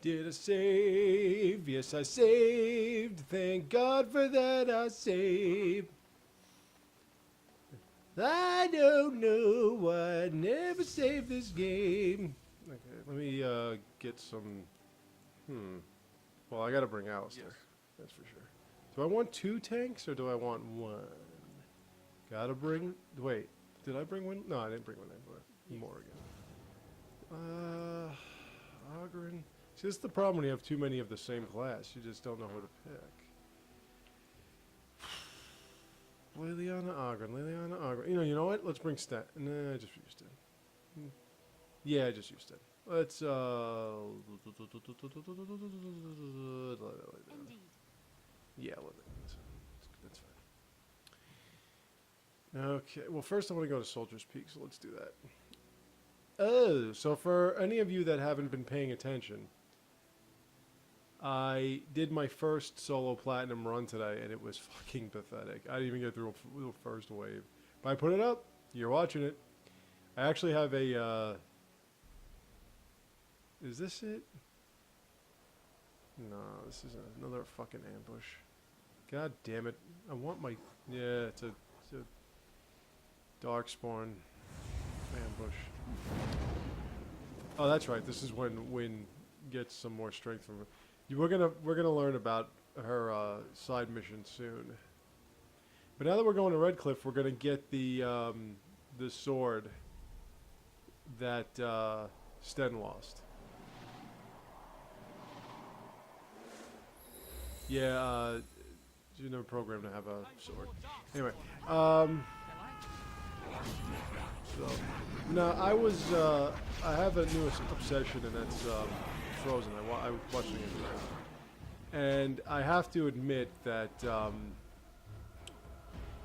Did I save? Yes, I saved. Thank God for that I saved. I don't know why I never saved this game. Okay, let me get some. Well, I gotta bring Alistair. Yes. That's for sure. Do I want 2 tanks or do I want 1? Gotta bring. Wait, did I bring one? No, I didn't bring one. I brought Morgan. Ogren. See, this is the problem when you have too many of the same class. You just don't know who to pick. Liliana Ogren. You know what? Let's bring Stat. Nah, I just used it. Yeah, I just used it. Let's, Indeed. yeah, that's fine. Okay, well, first I want to go to Soldier's Peak, so let's do that. Oh, so for any of you that haven't been paying attention, I did my first solo platinum run today, and it was fucking pathetic. I didn't even get through the first wave. But I put it up. You're watching it. I actually have a, is this it? No, this is another fucking ambush. God damn it. I want my, yeah, it's a Darkspawn ambush. Oh, that's right. This is when Wynn gets some more strength from her. We're gonna learn about her side mission soon. But now that we're going to Redcliffe, we're gonna get the sword that Sten lost. Yeah, you never programmed to have a sword. Anyway, so now I have a new obsession, and that's Frozen. I'm watching it today, and I have to admit that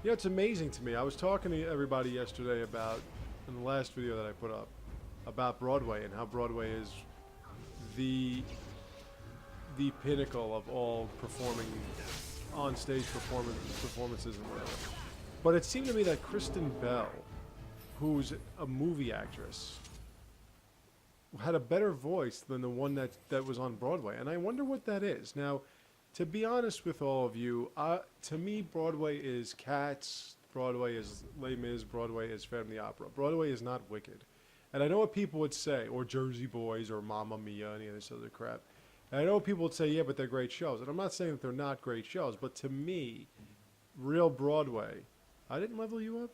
it's amazing to me. I was talking to everybody yesterday about, in the last video that I put up, about Broadway and how Broadway is the pinnacle of all performing on stage performances and whatever. But it seemed to me that Kristen Bell, who's a movie actress, had a better voice than the one that was on Broadway, and I wonder what that is. Now, to be honest with all of you, to me, Broadway is Cats, Broadway is Les Mis, Broadway is Phantom of the Opera. Broadway is not Wicked. And I know what people would say, or Jersey Boys, or Mamma Mia, any of this other crap. And I know people would say, yeah, but they're great shows. And I'm not saying that they're not great shows, but to me, real Broadway... I didn't level you up?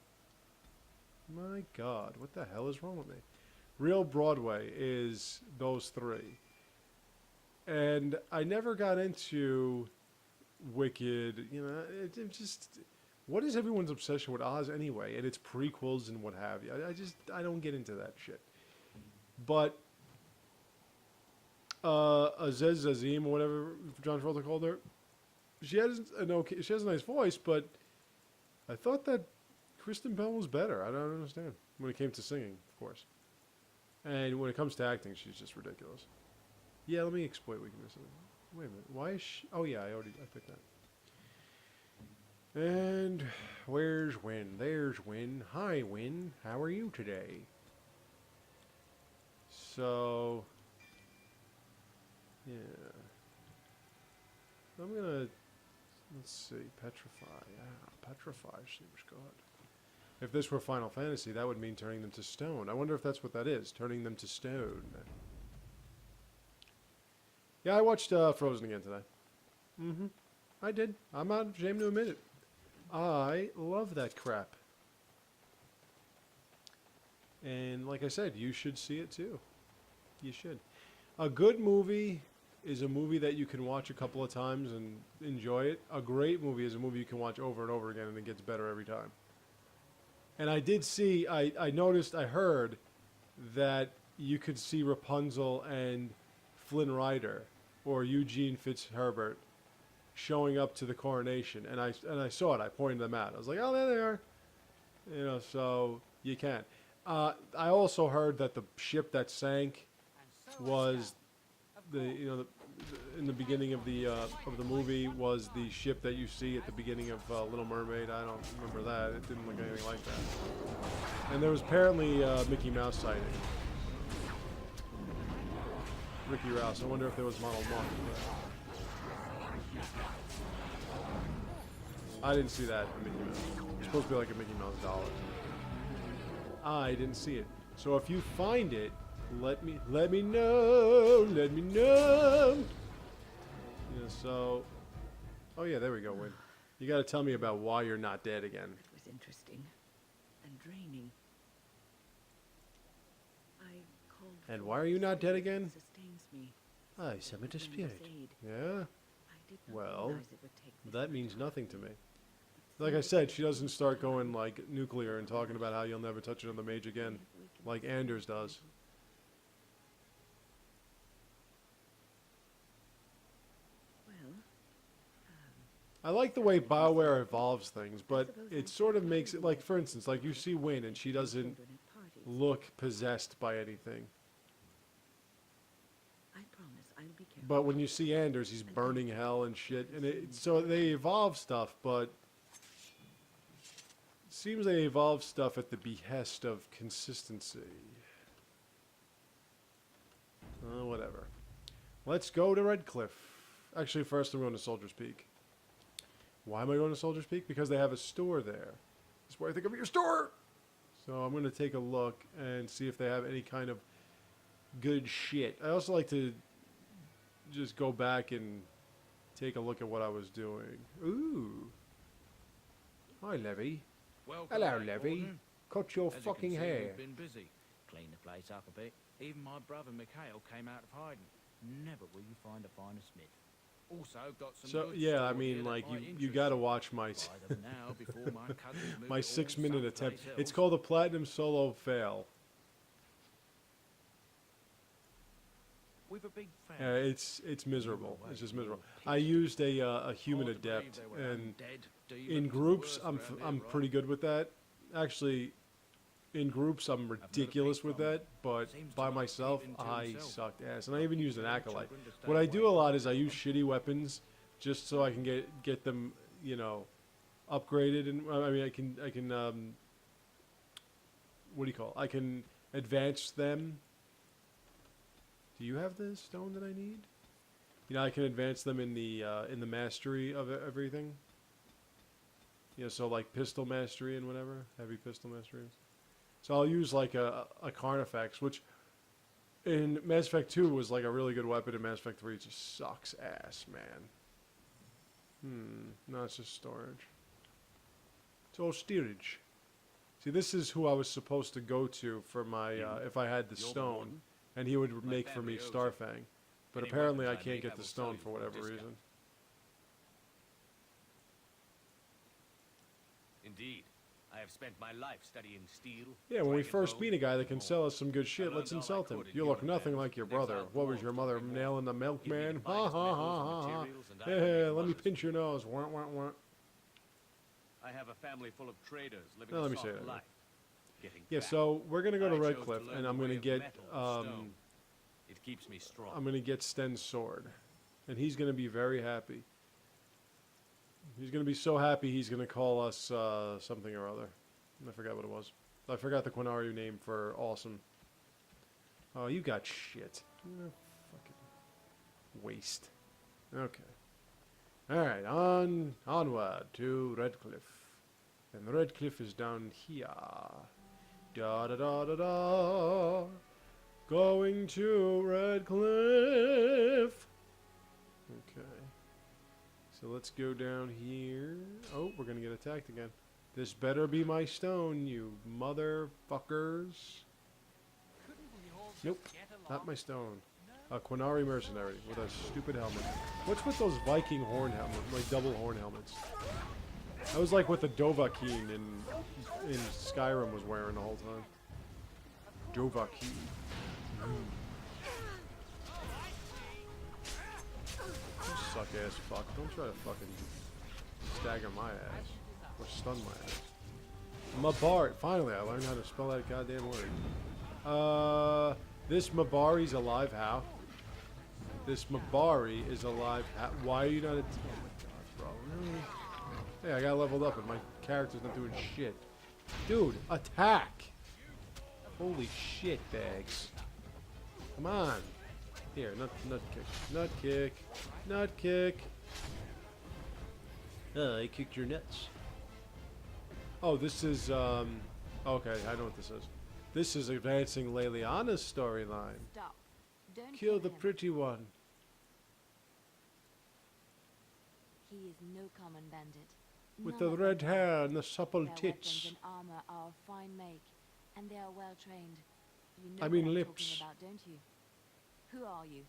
My God, what the hell is wrong with me? Real Broadway is those 3. And I never got into Wicked, it just... What is everyone's obsession with Oz anyway? And its prequels and what have you. I don't get into that shit. But... Aziz Azim, or whatever John Travolta called her, she has a nice voice, but I thought that Kristen Bell was better. I don't understand. When it came to singing, of course. And when it comes to acting, she's just ridiculous. Yeah, let me exploit weaknesses. Wait a minute. Why is she... Oh, yeah, I picked that. And where's Wynn? There's Wynn. Hi, Wynn. How are you today? So... Yeah. I'm gonna... Let's see. Petrify. Yeah, Petrify seems good. If this were Final Fantasy, that would mean turning them to stone. I wonder if that's what that is. Turning them to stone. Yeah, I watched Frozen again today. Mm-hmm. I did. I'm not ashamed to admit it. I love that crap. And like I said, you should see it too. You should. A good movie is a movie that you can watch a couple of times and enjoy it. A great movie is a movie you can watch over and over again and it gets better every time. And I did see, I heard that you could see Rapunzel and Flynn Rider or Eugene Fitzherbert showing up to the coronation. And I saw it. I pointed them out. I was like, oh, there they are. So you can. I also heard that the ship that sank was in the beginning of the movie was the ship that you see at the beginning of Little Mermaid. I don't remember that. It didn't look anything like that. And there was apparently Mickey Mouse sighting. Mickey Rouse. I wonder if there was Model 1. I didn't see that in Mickey Mouse. It's supposed to be like a Mickey Mouse dollar. I didn't see it. So if you find it, let me know. Let me know. Yeah, so... Oh yeah, there we go, Win. You gotta tell me about why you're not dead again. It was interesting and draining. I called And why are you not dead again? Sustains me. I summoned a spirit. Yeah? I did not Well, realize it would take this that much means time. nothing to me. Like I said, she doesn't start going like nuclear and talking about how you'll never touch another mage again, like Anders does. Well, I like the way BioWare evolves things, but it sort of makes it like, for instance, like you see Wynne and she doesn't children at parties. look possessed by anything. I promise I'll be careful. But when you see Anders, he's burning hell and shit, and so they evolve stuff, but it seems they evolve stuff at the behest of consistency. Whatever. Let's go to Redcliffe. Actually, first I'm going to Soldier's Peak. Why am I going to Soldier's Peak? Because they have a store there. That's why I think of your store! So I'm going to take a look and see if they have any kind of good shit. I also like to just go back and take a look at what I was doing. Ooh. Hi, Levy. Welcome Hello, back, Levy. Gordon. Cut your As you fucking can see, hair. we've been busy. Cleaned the place up a bit. Even my brother Mikhail came out of hiding. Never will you find a finer smith. Also got some So goods yeah, I stored here mean, that like might you interest gotta watch my Buy them now before my cousins move my it all 6-minute someplace attempt. It's else. called a platinum solo fail. We've a big family. It's miserable. It's just miserable. I used a human Hard to believe adept, they were and undead demons in and groups worse I'm around here, I'm right? pretty good with that. Actually, in groups I'm ridiculous with that, but Seems to by like myself keeping to I himself. sucked ass. And I even used an acolyte. Children to stay What I away do a from. lot is I use shitty weapons just so I can get them, you know, upgraded. And I mean I can what do you call it? I can advance them. Do you have the stone that I need? You know, I can advance them in the mastery of everything. You know, so like pistol mastery and whatever, heavy pistol mastery. So I'll use like a Carnifex, which in Mass Effect 2 was like a really good weapon. In Mass Effect 3 it just sucks ass, man. No, it's just storage. It's all steerage. See, this is who I was supposed to go to for my if I had the You're the stone, warden. and he would My make for me family owes it. Starfang. But Any apparently I weapons I can't make, get I the will sell stone you for for a whatever discount. reason. Indeed. I have spent my life studying steel. Yeah, when we dragon first bone, meet a guy that can and sell us some good shit, learned let's all I insult him. could in You look human nothing hands. like your Exiled brother. What was dwarves your to mother bring war. nailing the Give me milkman? the Ha finest ha metals ha and ha ha. materials, and I will Hey, make let me wonders. pinch your nose. Wah, wah, wah. I have a family full of traders living Now, a let me soft say that. life. Getting Yeah, fat. so we're gonna go to I chose Redcliffe, learn and the I'm way gonna of get metal and stone. It keeps me strong. I'm gonna get Sten's sword, and he's gonna be very happy. He's gonna be so happy he's gonna call us something or other. I forgot what it was. I forgot the Quinario name for awesome. Oh, you got shit. Fucking waste. Okay. Alright, onward to Redcliffe. And Redcliffe is down here. Da da da da da. Going to Redcliffe. Okay. So let's go down here. Oh, we're gonna get attacked again. This better be my stone, you motherfuckers. Nope, not my stone. A Quinari mercenary with a stupid helmet. What's with those Viking horn helmets, like double horn helmets? That was like what the Dovahkiin in Skyrim was wearing the whole time. Dovahkiin. You suck ass fuck. Don't try to fucking stagger my ass. Or stun my ass. Mabart. Finally, I learned how to spell that goddamn word. This Mabari's alive. How? This Mabari is alive. How? Why are you not? Oh my god, bro. Really? Hey, I got leveled up, and my character's not doing shit. Dude, attack! Holy shit, bags. Come on. Here, nut kick. Nut kick. Nut kick. I kicked your nuts. Oh, this is, okay, I know what this is. This is advancing Leliana's storyline. Stop. Don't Kill the him. pretty one. He is no common bandit. With None the of red them. hair and the supple Their weapons tits. and armor are of fine make, and they are well trained. You know I mean what I'm lips. talking about, don't you? Who are you?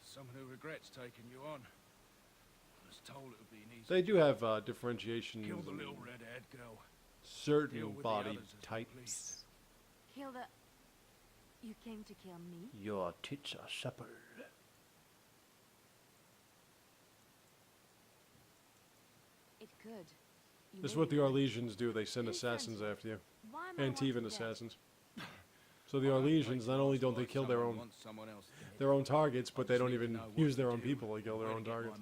Someone who regrets taking you on. I was told it would be an easy. They do have differentiation Kill the in little red-haired girl. certain Deal with the body others as we types. please. Kill the... You came to kill me? Your tits are supple. It could. You This is may what be the right. Orlesians do. They send Who sent assassins you? after you. Why am I Antivan wanted dead? assassins. So the Orlesians, not only don't they kill their own targets, but they don't even use their own people to kill their own targets.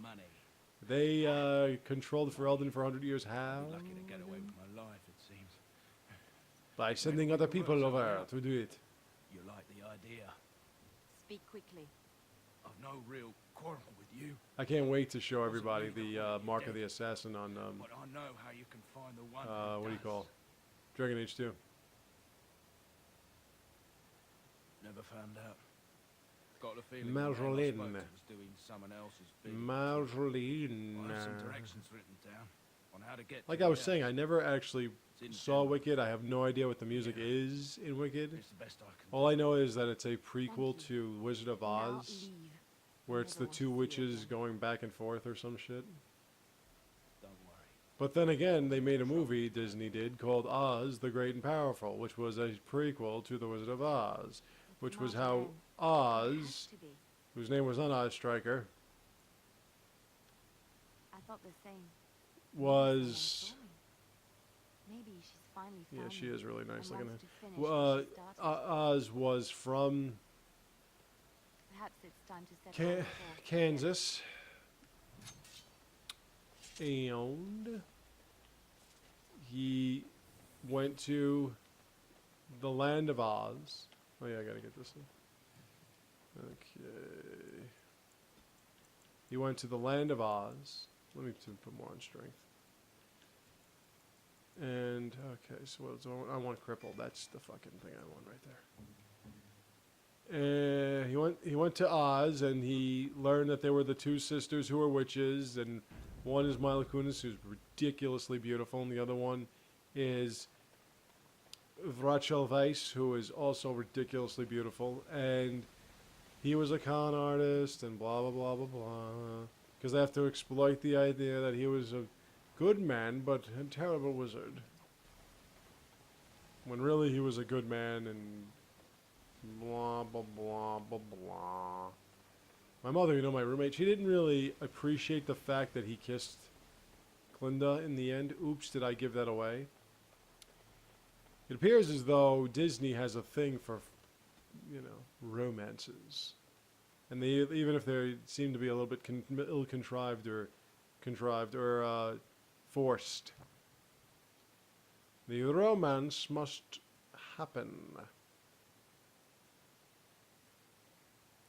They controlled Ferelden for 100 years. How? Lucky to get away with my life, it seems. By sending other people over to do it. You like the idea? Speak quickly. I've no real quarrel with you, I can't wait to show everybody the Mark of the Assassin on, but I know how you can find the one. what do you call? Dragon Age 2. Never found out. Got the feeling Marjolaine. the man I spoke to was doing someone else's bidding. Marjolaine. I have some directions written down on how to get. Like to I the was saying, I never actually in saw Denver. Wicked. I have no idea what the music is in Wicked. It's the best I can. All I know is that it's a prequel Thank to Wizard of Now Oz, leave. where I it's never the want to two see you witches again. going back and forth or some shit. Don't worry. But then again, they made a movie, Disney did, called Oz the Great and Powerful, which was a prequel to The Wizard of Oz, which was how Marjolaine. It has Oz, to be. whose name was not Oz Striker, I thought the same. was... Maybe she's finally Yeah, found she me is really and nice looking. wants to finish Well, what she started. Oz was from Perhaps it's time to set down the fork. Kansas, and he went to the land of Oz. Oh yeah, I gotta get this in. Okay. He went to the land of Oz. Let me put more on strength. And okay, so I want crippled. That's the fucking thing I want right there. He went to Oz and he learned that there were the two sisters who were witches, and one is Mila Kunis, who's ridiculously beautiful, and the other one is Rachel Weisz, who is also ridiculously beautiful. And he was a con artist and blah blah blah blah blah, because they have to exploit the idea that he was a good man but a terrible wizard, when really he was a good man and blah blah blah blah blah. My mother, you know, my roommate, she didn't really appreciate the fact that he kissed Glinda in the end. Oops, did I give that away? It appears as though Disney has a thing for, you know, romances, and they, even if they seem to be a little bit ill-contrived or forced, the romance must happen.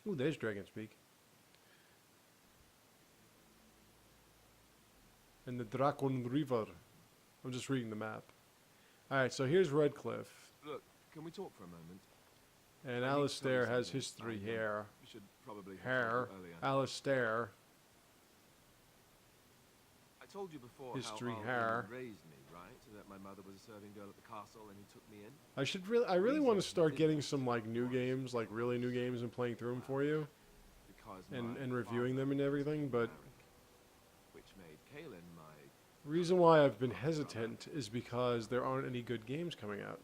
Ooh, there's Dragonspeak. And the Dragon River. I'm just reading the map. Alright, so here's Redcliffe. Look, can we talk for a moment? And I need to tell you Alistair has something. history I, here. We should probably have Hair. told you earlier. Alistair. I told you before History, how hair. Al raised me, right? So that my mother was a serving girl at the castle and he took me in. I really want to start getting some like new games, like really new games, and playing through them for you, Because and my reviewing father them and everything. But Alaric, which made Kaelin my... reason why I've been hesitant is because there aren't any good games coming out.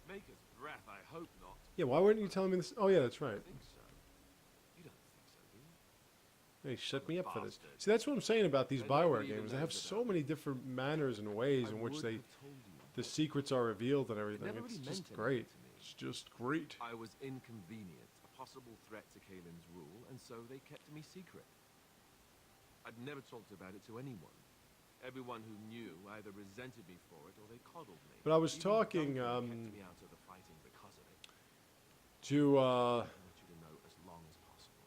Maker's breath, I hope not. Yeah, why weren't you telling me this? Oh yeah, that's right. I think so. You don't think so, do you? They set me up for this. Bastard. See, that's what I'm saying about these I never BioWare even games. They have knows so about many different manners and ways I in which would they, have told you. the secrets are revealed and everything. never It's really just meant great. anything to me. It's just great. I was inconvenient, a possible threat to Kaelin's rule, and so they kept me secret. I'd never talked about it to anyone. Everyone who knew either resented me for it or they coddled me. But I was Even talking Duncan kept me out of the fighting because of it. to I want you to know as long as possible.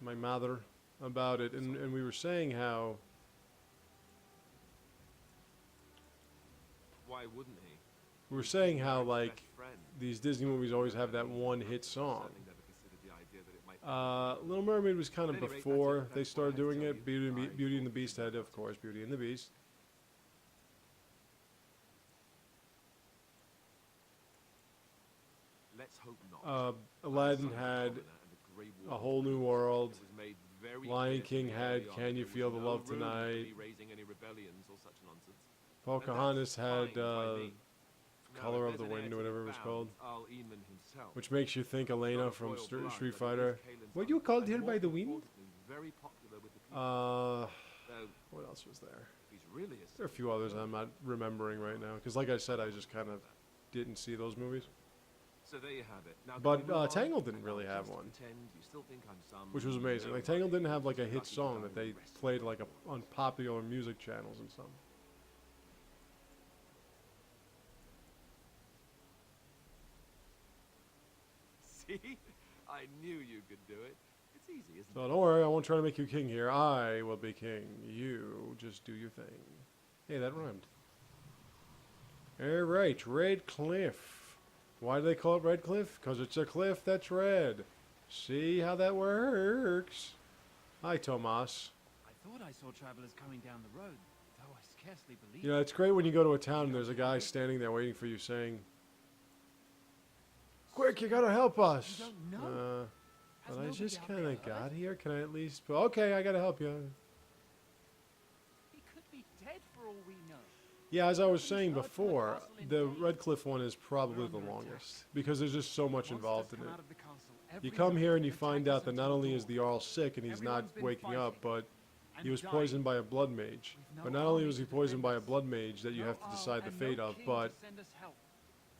my mother about it, and we were saying how Why wouldn't he? we were saying how Eric's like best friend. these Disney movies always have that one hit song. Certainly never considered the idea that it might Little Mermaid was kind of At any rate, that's before it. they That's started what I had to doing tell it. you. Beauty and the Beast had, of course, Beauty and the Beast. Let's hope not. Aladdin had A Whole New World. Lion King had Can You Feel the Love Tonight. Pocahontas had Color of the Wind, or whatever it was called. Which makes you think Elena from Street Fighter. Were you called here by the wind? What else was there? There are a few others I'm not remembering right now. Because like I said, I just kind of didn't see those movies. So there you have it. Now, But can we move on? Tangled didn't And really I'll have just one. pretend you still think I'm some Which was amazing. Like Tangled didn't have like a hit lucky song guy that they with the rest of played the like on popular music channels and stuff. See? I knew you could do it. It's easy, isn't So it? don't worry, I won't try to make you king here. I will be king. You just do your thing. Hey, that rhymed. Alright, Redcliffe. Why do they call it Redcliffe? Because it's a cliff that's red. See how that works? Hi, Tomas. I thought I saw travelers coming down the road, though I scarcely believed You know, it's great when you go to a town and there's a guy standing there waiting for you saying, "Quick, you gotta help us." You don't know. Has But I nobody just out kind there of heard? got here. Can I at least... Okay, I gotta help you. He could be dead for all we know. Yeah, as I was saying before, the Redcliffe one is probably the longest. Because there's just so much involved in it. You come here and you find out that not only is the Jarl sick and he's not waking up, but he was poisoned by a blood mage. But not only was he poisoned by a blood mage that you have to decide the fate of, but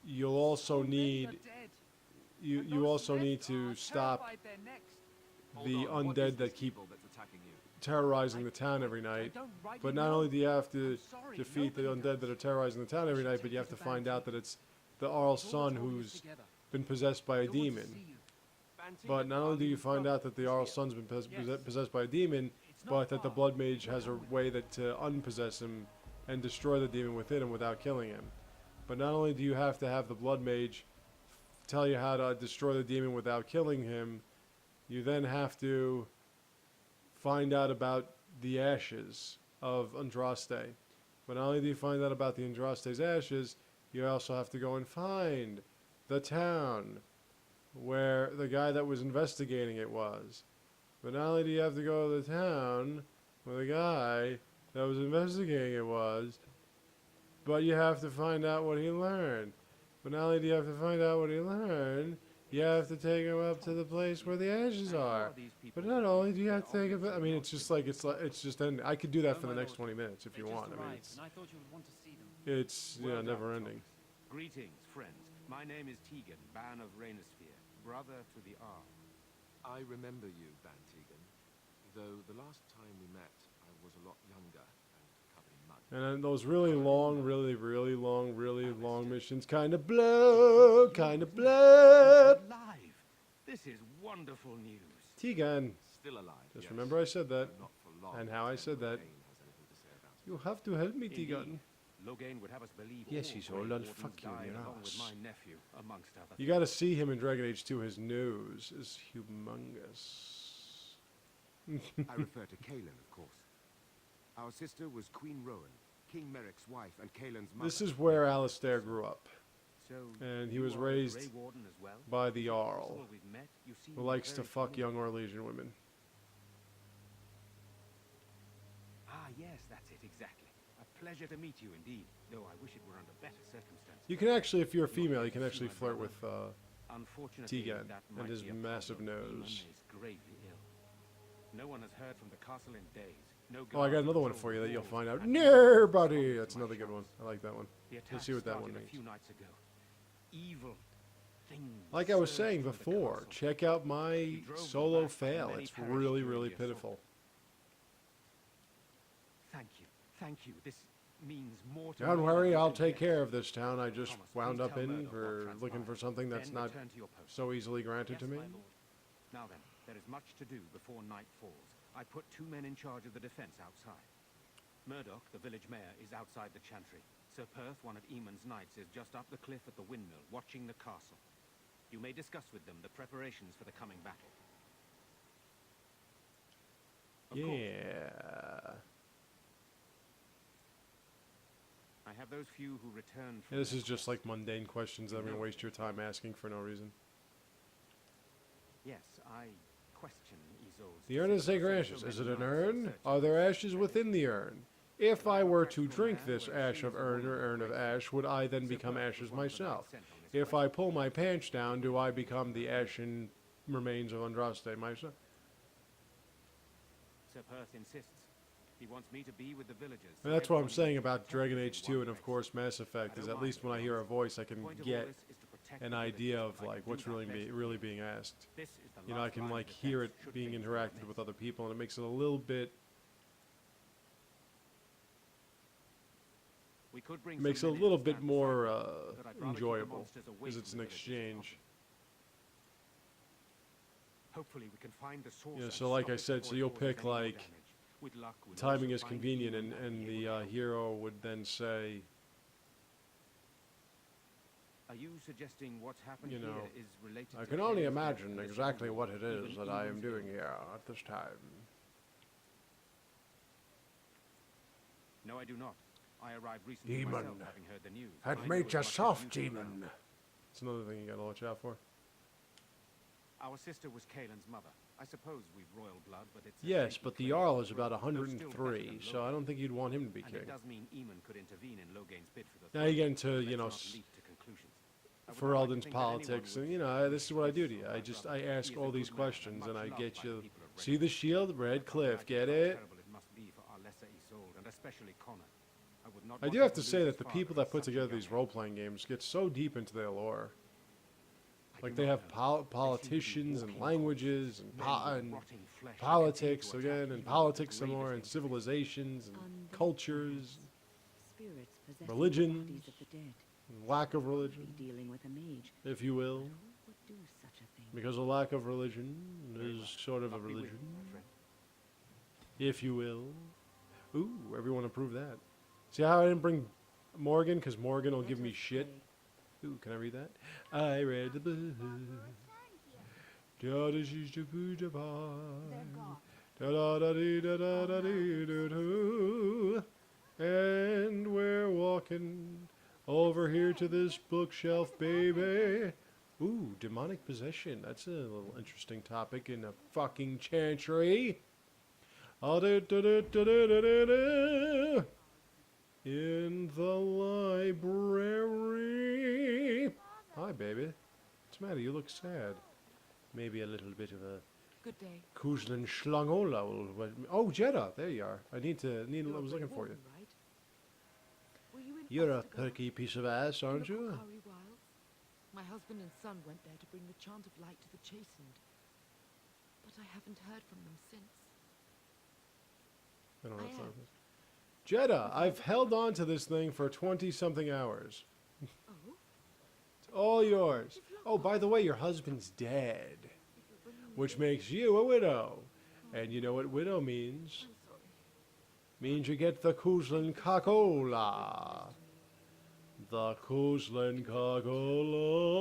you'll also need... You also need to stop the undead that keep terrorizing the town every night. But not only do you have to defeat the undead that are terrorizing the town every night, but you have to find out that it's the Jarl's son who's been possessed by a demon. But not only do you find out that the Jarl's son's been possessed by a demon, but that the blood mage has a way that to unpossess him and destroy the demon within him without killing him. But not only do you have to have the blood mage tell you how to destroy the demon without killing him, you then have to find out about the ashes of Andraste. But not only do you find out about the Andraste's ashes, you also have to go and find the town where the guy that was investigating it was. But not only do you have to go to the town where the guy that was investigating it was, but you have to find out what he learned. But not only do you have to find out what he learned, you have to take him up to the place where the ashes are. But not only do you have to take him, I mean, it's just ending. I could do that for the next 20 minutes if you want. I mean, it's you know, never ending. Greetings, friends. My name is Tegan, Ban of Rainersphere, brother to the Arl. I remember you, Van Tegan. Though the last time we met, I was a lot younger and covered in mud. And then those really long missions kind of blow, Alive! This is wonderful news. Tegan, Still alive. just yes, remember I said that. but not for long. And how I said that. Lorraine has anything to say about it. You have to help me, Tegan. Indeed. Logain would have us believe Yes, all he's Grey old and Wardens fuck you in died your along with ass. my nephew, amongst other You got to see him in Dragon Age 2. His nose is humongous. I refer to Kaelin, of course. Our sister was Queen Rowan, King Merrick's wife and Kaelin's mother. This is where Alistair grew up, So and he you was are the raised Grey Warden as well? by the That's Jarl, all we've met. You seem who likes to very fuck familiar. young Orlesian women. Ah, yes, that's it, exactly. A pleasure to meet you indeed, though I wish it were under better circumstances. You can actually, if you're a female, you can actually flirt with Unfortunately, Tegan that and might his be a massive problem. nose. Eamon is gravely ill. No one has heard from the castle in days. No Oh, I got guards another one patrol for you the that you'll walls find out. and Near, no buddy. response That's to my another good one. shouts. I like that one. The Let's attack see what that one started a means. few nights ago. Evil things Like I was surged saying from the before, castle. check out my He drove them solo back, and fail. many It's perished really, during really the assault. pitiful. Thank you Thank you. This means more to Don't me worry, than you I'll can take guess. care of this town I just Thomas, wound please up tell in Murdoch what for looking for transpired. something that's Then not return to your post. so easily granted to me. Now then, there is much to do before night falls. I put 2 men in charge of the defense outside. Murdoch, the village mayor, is outside the chantry. Sir Perth, one of Eamon's knights, is just up the cliff at the windmill, watching the castle. You may discuss with them the preparations for the coming battle. Of course, Yeah. I have those few who return from Yeah, this their is just quest. like mundane questions that I'm going to waste your time asking for no reason. Yes, I question Isolde's The urn of decision sacred to ashes. send Is so it many an knights in urn? search Are of there this ashes treasure. within the urn? If I were to drink this ash of urn or urn of ash, would I then become ashes myself? If I pull my pants down, do I become the ashen remains of Andraste myself? Sir Perth insists. He wants me to be with the villagers. And that's what I'm saying about Dragon Age 2 and of course Mass Effect, is at least when I hear a voice I can get an idea of like what's really being asked. You know, I can like hear it being interacted with other people, and it makes it a little bit more enjoyable because it's an exchange. Hopefully we can find the source. Yeah, and so like stop I it said, before so it you'll causes pick any more like damage. With luck, we'll timing also is find convenient, Eamon and be the able to help. hero would then say, Are you suggesting what's happened you know, here is related I to can only Cain's death imagine and the exactly civil what war, it is even that I am Eamon's doing illness? here at this time. No, I do not. I arrived recently Demon. myself, having heard the news. Had I know made as you much as soft, do about demon. it. It's another thing you gotta watch out for. Our sister was Caelan's mother. I suppose we've royal blood, but it's a Yes, shaky but the claim Jarl to is the about throne, though still better 103, than so I Logain. don't think you'd want him to be And king. it does mean Eamon could intervene in Logain's bid for the Now throne. you get into, Let's you know, not leap to conclusions. I would for not like to Eldon's think that anyone politics, would and you know, this is what I do to dismiss you. my I brother. ask He is all a these good man, questions, much and I loved get by you. the people of See the shield, I can't Redcliffe, imagine get how it? terrible it must be for our lesser Isolde, and especially Connor. I would not I want do him have to lose say his that the father people at that put such a together young these age. role-playing games get so deep into their lore. I Like do they not have know. They seem to be politicians and walking languages and, men with and rotting flesh that politics continue to again, attack and even politics the some more, bravest and individuals. civilizations and Undead, cultures, Spirits possessing religions. the bodies of the dead. and lack of religion, Dealing with a mage. if you will. But who would do such a thing? Because a lack of religion is sort of a Luck be with religion, you, my friend. if you will. Ooh, everyone approved that. See how I didn't bring Morgan? Because Morgan will give me shit. Ooh, can I read that? I read the book. And we're walking over here to this bookshelf, baby. Ooh, demonic possession. That's a little interesting topic in a fucking chantry. In the library. Hi, baby. What's the matter? You look sad. Maybe a little bit of a Good day. Kuzlan Schlangola. Oh, Jeddah. There you are. I was looking for you. Right? Were you in You're a Ostergard? perky piece of ass, In the aren't you? Korkari Wilds? My husband and son went there to bring the chant of light to the chastened. But I haven't heard from them since. I don't know I if am. that is. Jeddah, I've held on to this thing for 20-something hours. Oh? It's all yours. Oh, by the way, your husband's dead, which makes you a widow. And you know what widow means? I'm sorry. Means you get the Kuzlan Kakola. The Kuzlan Kakola.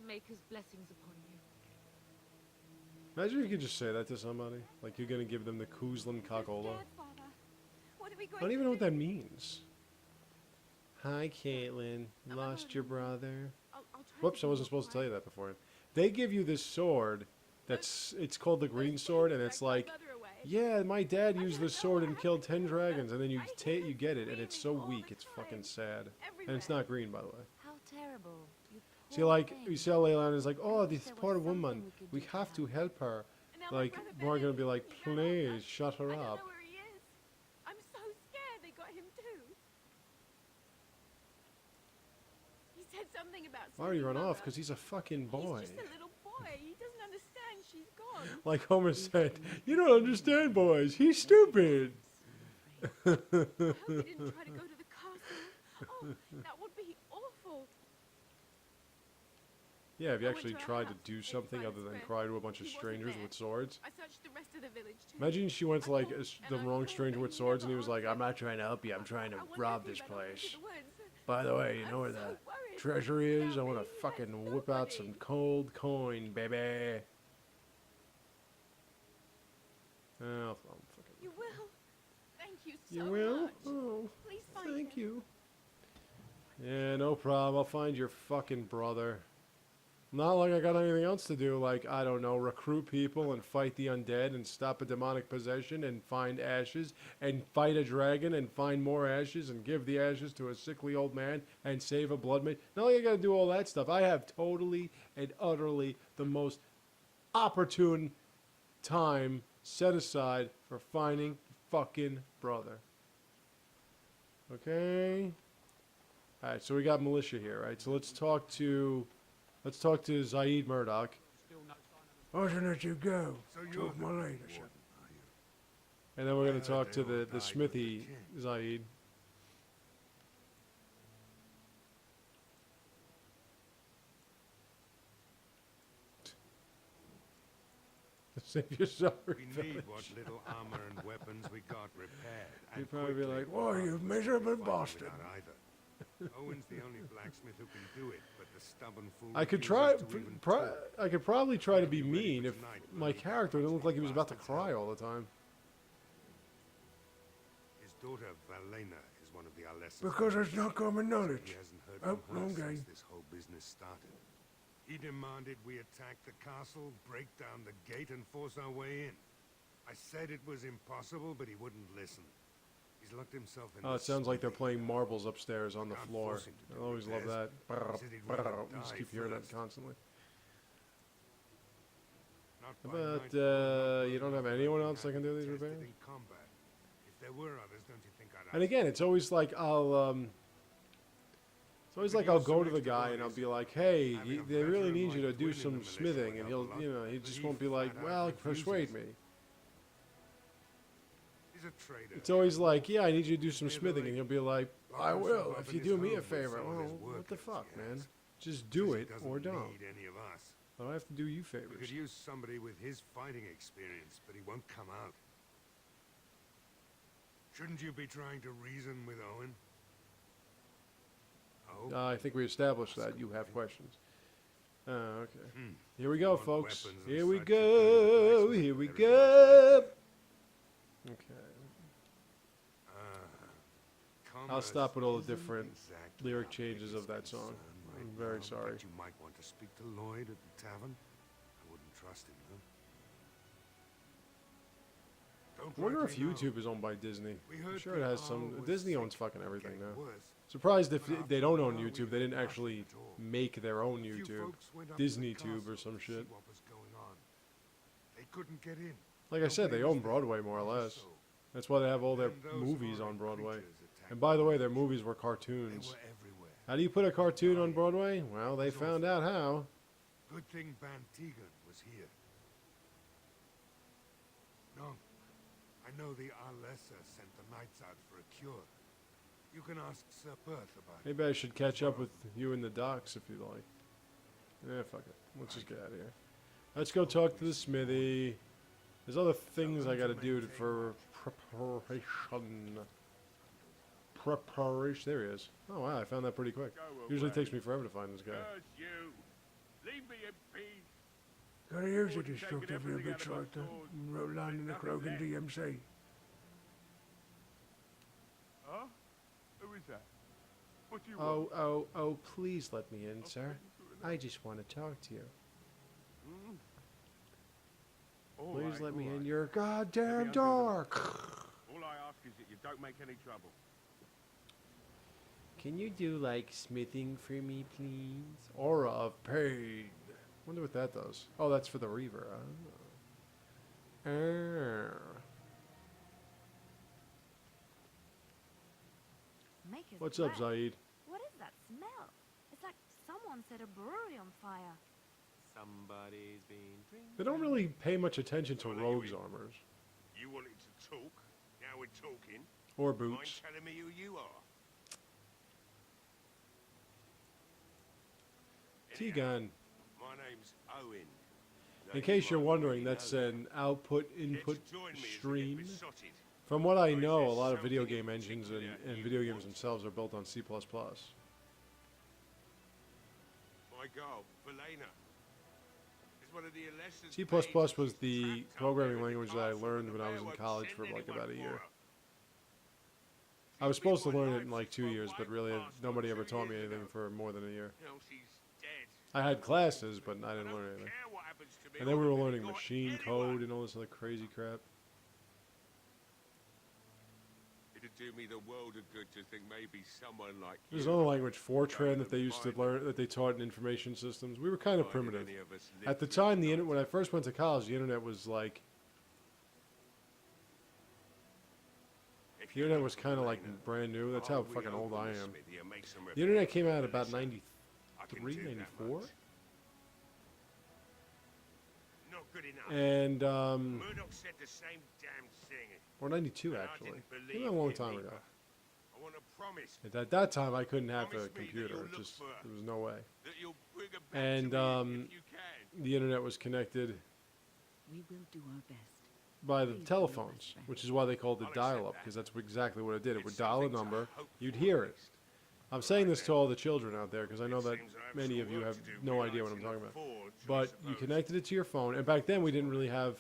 Make his blessings upon you. Imagine if you could just say that to somebody. Like you're going to give them the Kuzlan Kakola. I don't even know what that means. Hi, Caitlin. Lost your brother. I'll try Whoops, to I be wasn't more supposed to tell you quiet. that before. They give you this sword it's called the green sword, and it's like, yeah, my dad used this sword and killed 10 dragons, and then you get it, and it's so weak, it's fucking sad. And it's not green, by the way. How terrible. You See, poor like, thing. you see how Leilani is like, oh, this There was poor something woman, we could we do have for to her." help her. Like, we're gonna be like, please, shut her up. where he is. I'm so scared they got him too. He said something about Why are you run sending off? Mother. Because he's a fucking boy. He's just a little boy. He doesn't understand she's gone. Like Homer said, you don't understand, boys. He's stupid. I hope they didn't try to go to the castle. Oh, that would be awful. Yeah, have you I went actually to her tried to house do in something other than Square. cry to a bunch of He wasn't strangers there. with swords? I searched the rest of the village too. Imagine she went to I like called the and I wrong called, stranger but with he swords, and he never was like, "I'm answered. not trying to help you. I'm trying to I wonder rob if he this ran off into place. the woods. By the way, you know I'm where so the worried. treasure is? I Without want me, to he has fucking whip out some nobody. cold coin, baby." Oh, I'm fucking. You will. Thank you so You will? much. Oh, Please find thank him. you. Yeah, no problem. I'll find your fucking brother. Not like I got anything else to do, like, I don't know, recruit people and fight the undead and stop a demonic possession and find ashes and fight a dragon and find more ashes and give the ashes to a sickly old man and save a blood mage. Not like I gotta do all that stuff. I have totally and utterly the most opportune time set aside for finding fucking brother. Okay? Alright, so we got militia here, right? So let's talk to Zaid Murdoch. Why don't let you go? So you're Talk my the ladyship. warden, are you? And then we're I going to talk heard to they all the died with smithy, the king. Zaid. Save yourself. We need what little armor and weapons we got repaired. You'd and probably be quickly, like, or "Whoa, you others miserable will fight bastard." without either. Owen's the only blacksmith who can do it, but the stubborn fool I could refuses try. to even talk. I could probably try to be Be ready mean for if tonight, my Ronnie. character didn't look like he was about to Bastards cry help. all the time. His daughter Valena is one of the Alessa's. Because it's members. not common knowledge. He hasn't heard Oh, from her wrong since game. this whole business started. He demanded we attack the castle, break down the gate, and force our way in. I said it was impossible, but he wouldn't listen. He's locked himself in. Oh, the it sounds like they're smithy playing now. marbles upstairs on the Can't floor. force him to I do always love that. repairs. He said he'd rather You just die keep hearing that first. constantly. Not How by about, nightfall, not you don't by have night. anyone We else that can hadn't do these tested repairs? in combat. If there were others, don't you think I'd And ask again, it's always like I'll go to the guy and I'll be like, "Hey, they really need you to do some smithing," and he'll, he just won't be like, "Well, persuade me." He's a traitor. It's always like, "Yeah, I need you to do some smithing," and he'll be like, "I will if you do me a favor." Well, what the fuck, man? Just do it or don't. Need any of us. I don't have to do you We could favors. use somebody with his fighting experience, but he won't come out. Shouldn't you be trying to reason with Owen? Oh, I think we established that. You have questions. Okay. Hmm. Here we go, Want folks. weapons and Here we such, go. you go to the blacksmith. Here we There is go. Okay. I'll commerce stop with all the isn't different exactly lyric our changes biggest of that song. concern right I'm very now, sorry. But you might want to speak to Lloyd at the tavern. I wouldn't trust him, though. Don't I wonder write if me now. YouTube is owned by Disney. We I'm heard sure it the has hour some. was Disney owns sick, fucking everything getting now. worse. Surprised if But after they don't a own while, we YouTube, they didn't didn't actually rush it at all. make their own Few YouTube. folks went up to the Disney Tube or castle some to see shit. what was going on. They couldn't get in. Like I said, they Nobody own was there, Broadway more or only less. so. That's why they have all their Then those movies on horrid Broadway. creatures attacked And by the way, the their village. movies were They cartoons. were everywhere. How do you put a cartoon on Broadway? Well, they found out how. Good thing Bantegan was here. No, I know the Alessa sent the knights out for a cure. You can ask Sir Perth about it. Maybe I should catch up with you in the docks if you like. Yeah, fuck it. Let's just get out of here. Let's go talk to the smithy. There's other things I gotta do for preparation. Preparation. There he is. Oh wow, I found that pretty quick. Usually takes me forever to find this guy. Curse you! Leave me in peace! Gotta use it, destructive little bitch like that. Wrote line in the Krogan DMC. Huh? Who is that? What do you want? Oh, please let me in, sir. I just want to talk to you. Hmm? All Please right, let me all in. right. You're goddamn Let me undo dark. All I ask is that you don't make any trouble. Can you do like smithing for me, please? Aura of pain. Wonder what that does. Oh, that's for the Reaver. Maker's What's up, breath. Zaid? What is that smell? It's like someone set a brewery on fire. Somebody's been drinking. They don't really pay much attention to Well, rogues' you- armors. You wanted to talk, now we're talking. Or Mind boots. telling me who you are? T-gun. My name's Owen. In case you're wondering, that's an output-input stream. From what I know, a lot of video game engines and video games themselves are built on C++. My girl, Valena. Is one of the lessons C++ pages was she's the trapped up programming there in the language that I castle learned and when the I mayor was in won't college send for like anyone about a for year. her. I was She's been supposed to my learn it life in like since 2 my years, but wife really passed on nobody ever 2 taught me years anything ago. for more than a year. Now she's dead. I had classes, but I I didn't don't learn anything. care what happens to me And then we or were to learning or machine anyone. code and all this other crazy crap. It'd do me the world of good to think maybe someone like There's you another language, Fortran, that they used to learn, that they taught in information systems. We were kind of Why did primitive. any of us live At the through time, the when I first went to college, the internet was like, If the you internet look was for kind of like Valena, brand new. That's I'll how fucking old reopen I the am. smithy and make some The internet repairs. came out about Listen, 93, I can do that 94? much. Not good enough. And, Murdoch said the same damn thing. or 92 and I actually. didn't Came believe out a long him time either. ago. I want to promise At that time, I couldn't have Promise a me that computer. you'll It look just, for her. there was no way. that you'll bring her back And, to me if you can. the internet was connected We will do our best. by the Please do telephones, what's which is why they called it I'll accept dial-up, that. because that's exactly what it did. It would It's dial a something to number, hope you'd for, hear at it. least. I'm saying this to all the children out there, because I know that Seems I have many some of you work have to do no idea what I'm realizing talking the about. forge, I But you suppose. connected it to your phone, and back then we didn't really have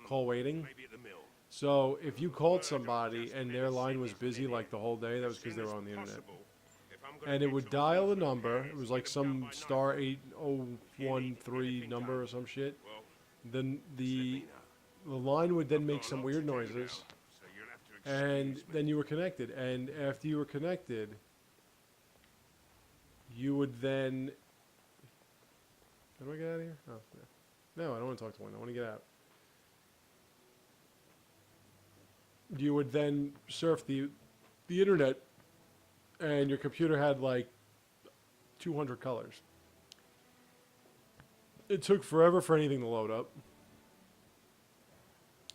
call waiting. Maybe at the mill. So if you called Murdoch somebody just and never their line seen was his busy linear. like the whole day, that was As because they soon were as on the internet. possible, if I'm gonna And it get would to dial a these number. repairs, It was like get 'em done some by star nightfall. 8013 number or some shit. Well, Then let me the know. line would then I've make got a some lot weird to do now, noises, so you'll have to and excuse me. then you were connected. And after you were connected, you would then. How do I get out of here? Oh, no, I don't want to talk to one. I want to get out. You would then surf the internet, and your computer had like 200 colors. It took forever for anything to load up.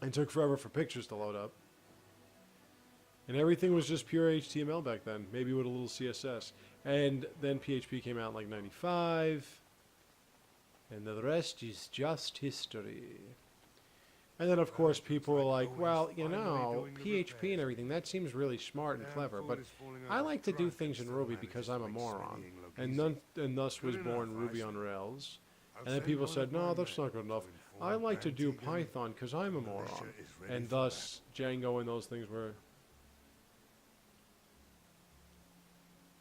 It took forever for pictures to load up. And everything was just pure HTML back then, maybe with a little CSS. And then PHP came out in like 95. And the rest is just history. And then, of course, people were like, well, you know, PHP and everything, that seems really smart and clever. But I like to do things in Ruby because I'm a moron. And thus was born Ruby on Rails. And then people said, no, that's not good enough. I like to do Python because I'm a moron. And thus, Django and those things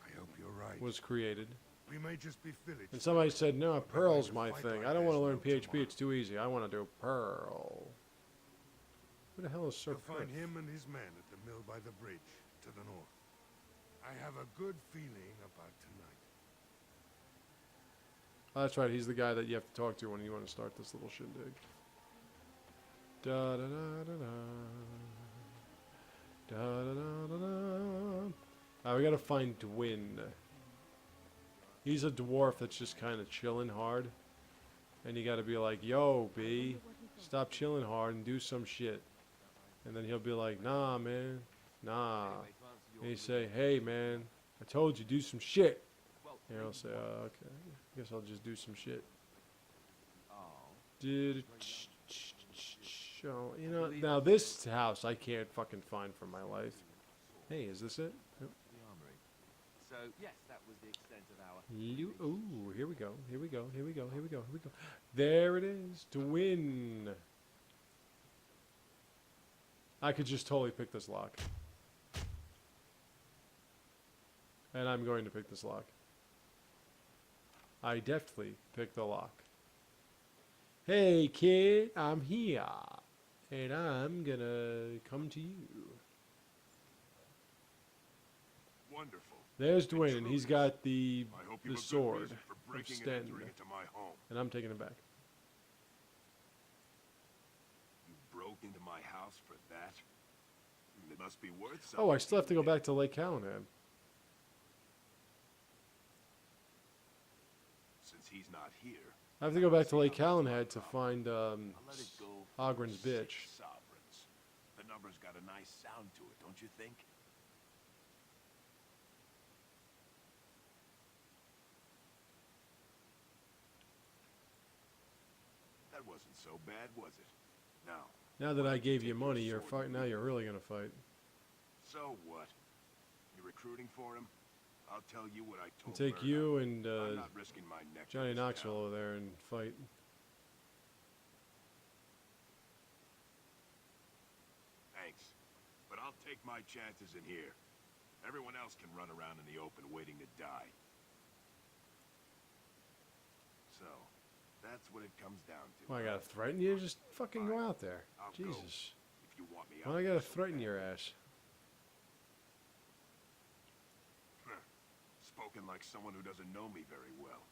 I hope you're right. was created. We may just be village. And somebody said, no, Perl's my thing. I don't want to learn PHP. It's too easy. I want to do Perl. Who the hell is Sir You'll find Perth? him and his men at the mill by the bridge to the north. I have a good feeling about tonight. Oh, that's right. He's the guy that you have to talk to when you want to start this little shindig. Da da da da da. Da da da da da. We gotta find Dwin. He's a dwarf that's just kind of chilling hard. And you gotta be like, yo, B, stop chilling hard and do some shit. And then he'll be like, nah, man, nah. And you say, hey, man, I told you, do some shit. And he'll say, oh, okay, I guess I'll just do some shit. Oh, you know, now this house I can't fucking find for my life. Hey, is this it? Yep. So, yes, that was the extent of our... Ooh, here we go, here we go, here we go, here we go, here we go. There it is, to win. I could just totally pick this lock. And I'm going to pick this lock. I deftly picked the lock. Hey kid, I'm here. And I'm gonna come to you. Wonderful. There's Dwayne, and he's got the I hope you have a good sword reason for of breaking and Sten. entering into my home. And I'm taking it back. You broke into my house for that? It must be worth something. Oh, I still have to go back to Lake Callahan. Since he's not here. I have to go back to Lake Callahan to find I'll let it go for Ogren's bitch. 6 sovereigns. The number's got a nice sound to it, don't don't you think? That wasn't so bad, was it? Now. Now that why I don't gave take you your money, you're sword fight. and Now leave you're it? really gonna fight. So what? You recruiting for him? I'll tell you what I told Take Murdoch. you and I'm not risking my neck for Johnny this Knoxville town. over there and fight. Thanks. But I'll take my chances in here. Everyone else can run around in the open waiting to die. So, that's what it comes down to. Well, I huh? gotta threaten you? Just fucking go out there. I'll go, Jesus. if you want me Why out I there gotta so threaten bad. your ass? Spoken like someone who doesn't know me very well.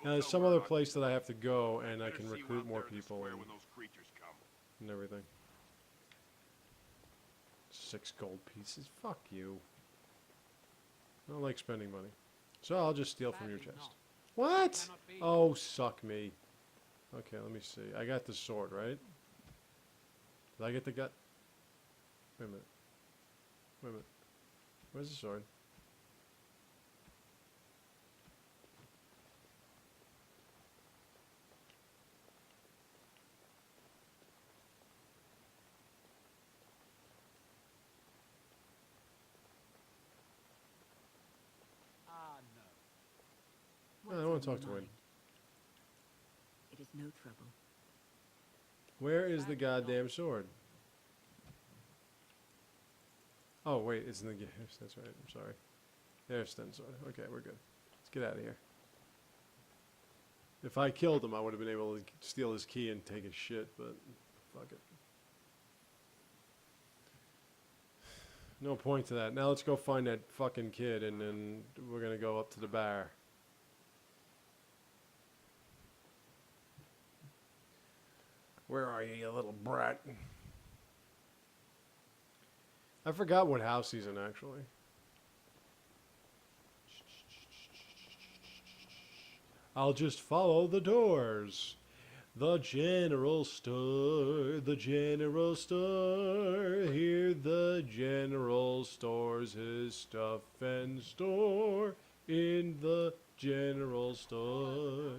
Go Now, there's tell some other Murdoch place that I have to go, and I better can see you recruit out more there in the people square and, when those creatures come. and everything. 6 gold pieces? Fuck you. I don't like spending money. So I'll just steal from your Sadly chest. not. What? Cannot be. Oh, suck me. Okay, let me see. I got the sword, right? Did I get the gut? Wait a minute. Wait a minute. Where's the sword? Ah, no. I What's don't want on to talk your to Wayne. mind? It is no trouble. Where is the goddamn sword? Oh, wait, it's in the gift. That's right. I'm sorry. There's Sten's sword. Okay, we're good. Let's get out of here. If I killed him, I would have been able to steal his key and take his shit, but fuck it. No point to that. Now let's go find that fucking kid, and then we're gonna go up to the bar. Where are you, you little brat? I forgot what house he's in, actually. I'll just follow the doors. The general store, the general store. Here the general stores his stuff and store in the general store.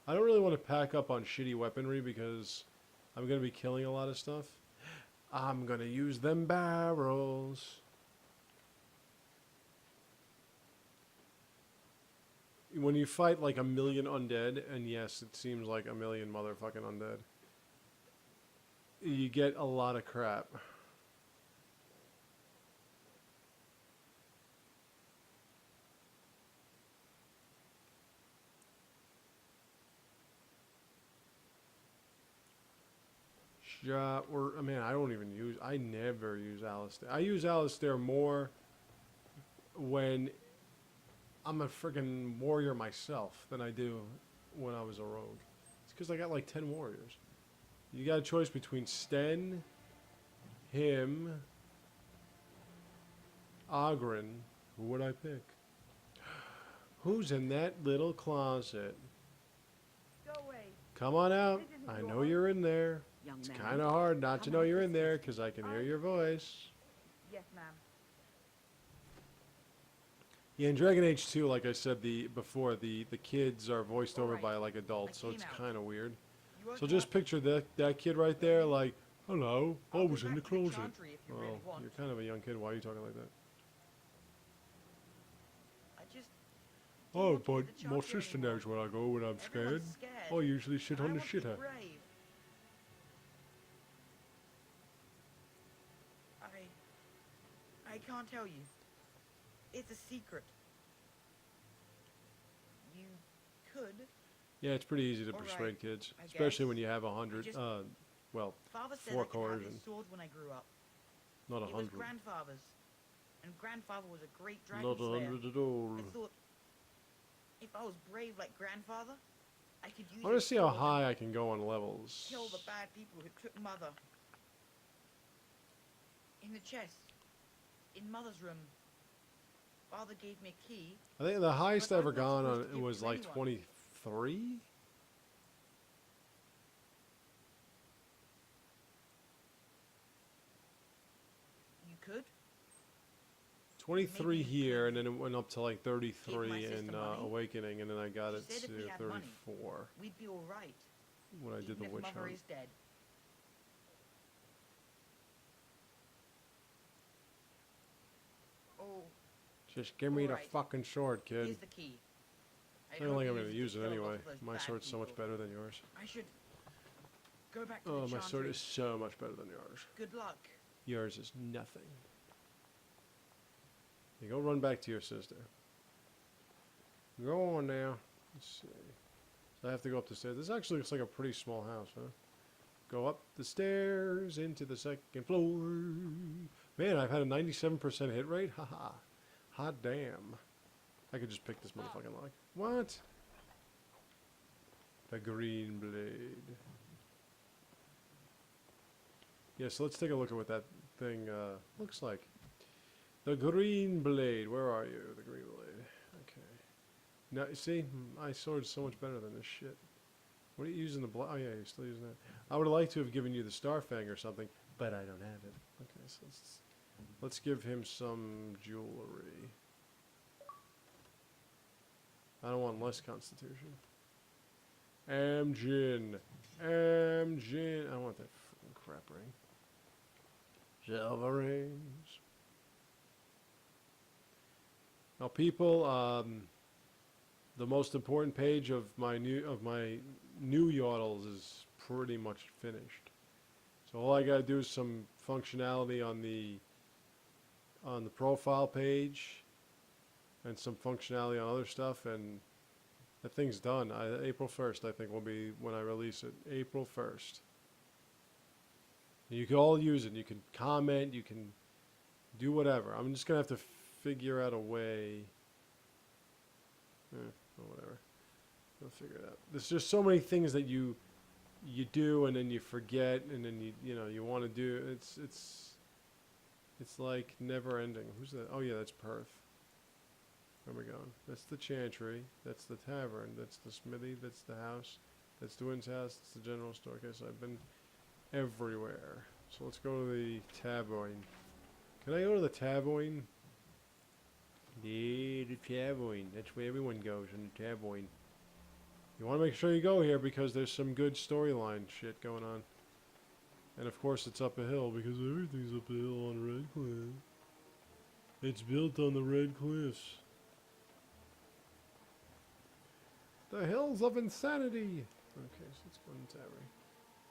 I don't really want to pack up on shitty weaponry because I'm going to be killing a lot of stuff. I'm going to use them barrels. When you fight like a million undead, and yes, it seems like a million motherfucking undead, you get a lot of crap. I mean, I never use Alistair. I use Alistair more when I'm a friggin' warrior myself than I do when I was a rogue. It's because I got like 10 warriors. You got a choice between Sten, him, Ogren. Who would I pick? Who's in that little closet? Go away. Come on out. I know you're in there. Young It's man, kind of hard not to come know on, you're this in there is- because I can hear your voice. Yes, ma'am. Yeah, in Dragon Age 2, like I said before, the kids are voiced over Alright, by like adults, so I it's came out. kind of weird. You won't So just have- picture that kid right there, like, hello, I I'll go was in the back to the closet. Chantry if you Well, really want. you're kind of a young kid. Why are you talking like that? I just Oh, want to but be the my Chantry sister anymore. knows where I go when I'm scared. Everyone's scared. I usually sit and on I the want to be shitter. brave. I can't tell you. It's a secret. You could. Yeah, it's pretty easy to All persuade right, kids, I especially guess. when you have 100. just- Well, Father said 4 I could have cores his and sword when I grew up. not It was 100. grandfather's. And grandfather was a great dragon Not slayer. 100 at all. I thought, if I was brave like grandfather, I could use I want to his see how sword and high I can go on levels. kill the bad people who took Mother. In the chest. In Mother's room. Father gave me a key. I think the highest But I've I'm ever not gone supposed on to it give was to like anyone. 23. You could. 23 here, and then it went up to like Gave my 33 in sister money. Awakening, and then I got She it said if we to had money, 34 we'd be all right. when I did the Even if witch Mother hunt. is dead. Oh, Just give me the Alright. fucking sword, kid. here's the key. I don't think I'm going to to use it kill anyway. off those My bad sword's so much people. better than yours. I should go back to Oh, the my sword Chantry. is so much better than yours. Good luck. Yours is nothing. You go run back to your sister. Go on now. Let's see. So I have to go up the stairs. This actually looks like a pretty small house, huh? Go up the stairs into the second floor. Man, I've had a 97% hit rate? Haha. Hot damn. I could just pick this motherfucking lock. What? The green blade. Yeah, so let's take a look at what that thing looks like. The green blade. Where are you? The green blade. Okay. Now, see, my sword's so much better than this shit. What are you using the oh yeah, you're still using that. I would have liked to have given you the Starfang or something, but I don't have it. Okay, so let's give him some jewelry. I don't want less constitution. Amjin. Amjin. I don't want that fucking crap ring. Silver rings. Now, people, the most important page of my new yordles is pretty much finished. So all I gotta do is some functionality on the profile page, and some functionality on other stuff, and that thing's done. April 1st, I think, will be when I release it. April 1st. You can all use it. You can comment. You can do whatever. I'm just gonna have to figure out a way. Or whatever. We'll figure it out. There's just so many things that you do and then you forget, and then you want to do. It's like never ending. Who's that? Oh yeah, that's Perth. Where am I going? That's the Chantry. That's the tavern. That's the smithy. That's the house. That's Dwin's house. That's the general store. Okay, so I've been everywhere. So let's go to the Tavoyne. Can I go to the Tavoyne? Yeah, the Tavoyne. That's where everyone goes, in the Tavoyne. You want to make sure you go here because there's some good storyline shit going on. And of course it's up a hill because everything's up a hill on Redcliffe. It's built on the Red Cliffs. The Hills of Insanity. Okay, so let's go to Tavern.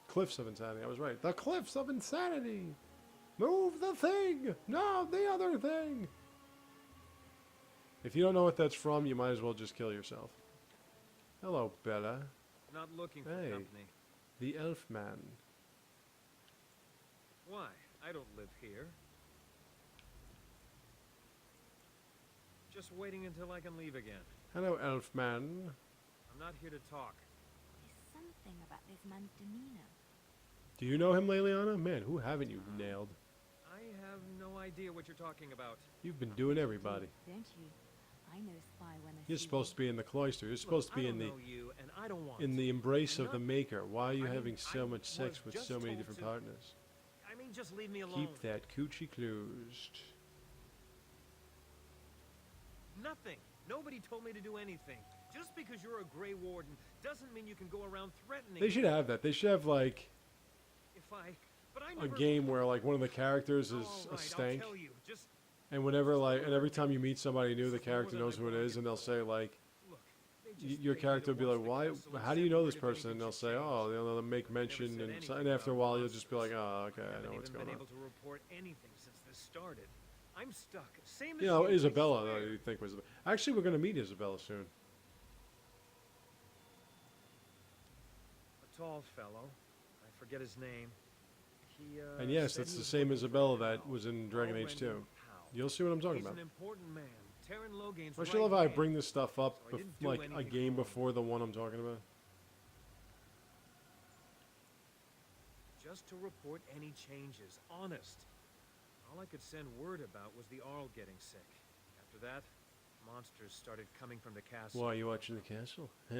Cliffs of Insanity, I was right. The Cliffs of Insanity! Move the thing! No, the other thing! If you don't know what that's from, you might as well just kill yourself. Hello, Bella. Not looking for Hey, company. the elf man. Why? I don't live here. Just waiting until I can leave again. Hello, elf man. I'm not here to talk. There's something about this man's demeanor. Do you know him, Leliana? Man, who haven't you nailed? I have no idea what you're talking about. You've been doing everybody. Don't you? I know spy when I You're see supposed to be in the cloister. You're supposed to be in the you, and I don't want in the embrace I'm of the not- Maker. Why are you I mean, having so I much sex was with just so many told different to- partners? I mean, just leave me alone. Keep that coochie closed. Nothing. Nobody told me to do anything. Just because you're a Grey Warden doesn't mean you can go around threatening. They should have that. They should have like But I a never... game where like one of the characters is All a right, stank, I'll tell you. Just and whenever like and every time you meet somebody new, the character knows who it is, and they'll say like, your character will be like, why? How do you know this person? And they'll say, oh, they'll make mention, and after a while you'll just be like, oh, okay, I know what's going been on. able to report anything since this started. I'm stuck. Same as You know, I Isabella, swear. you think was actually we're gonna meet Isabella soon. A tall fellow. I forget his name. He, And yes, said that's he the was same looking Isabella for that was in Dragon Age 2. Powell. You'll see what I'm talking He's about. an important man. Terran Logain's I right still love how I hand. bring this stuff up So I didn't do like a anything game wrong. before the one I'm talking about. Just to report any changes. Honest. All I could send word about was the Arl getting sick. After that, monsters started coming from the castle. Why are you watching the castle? Huh?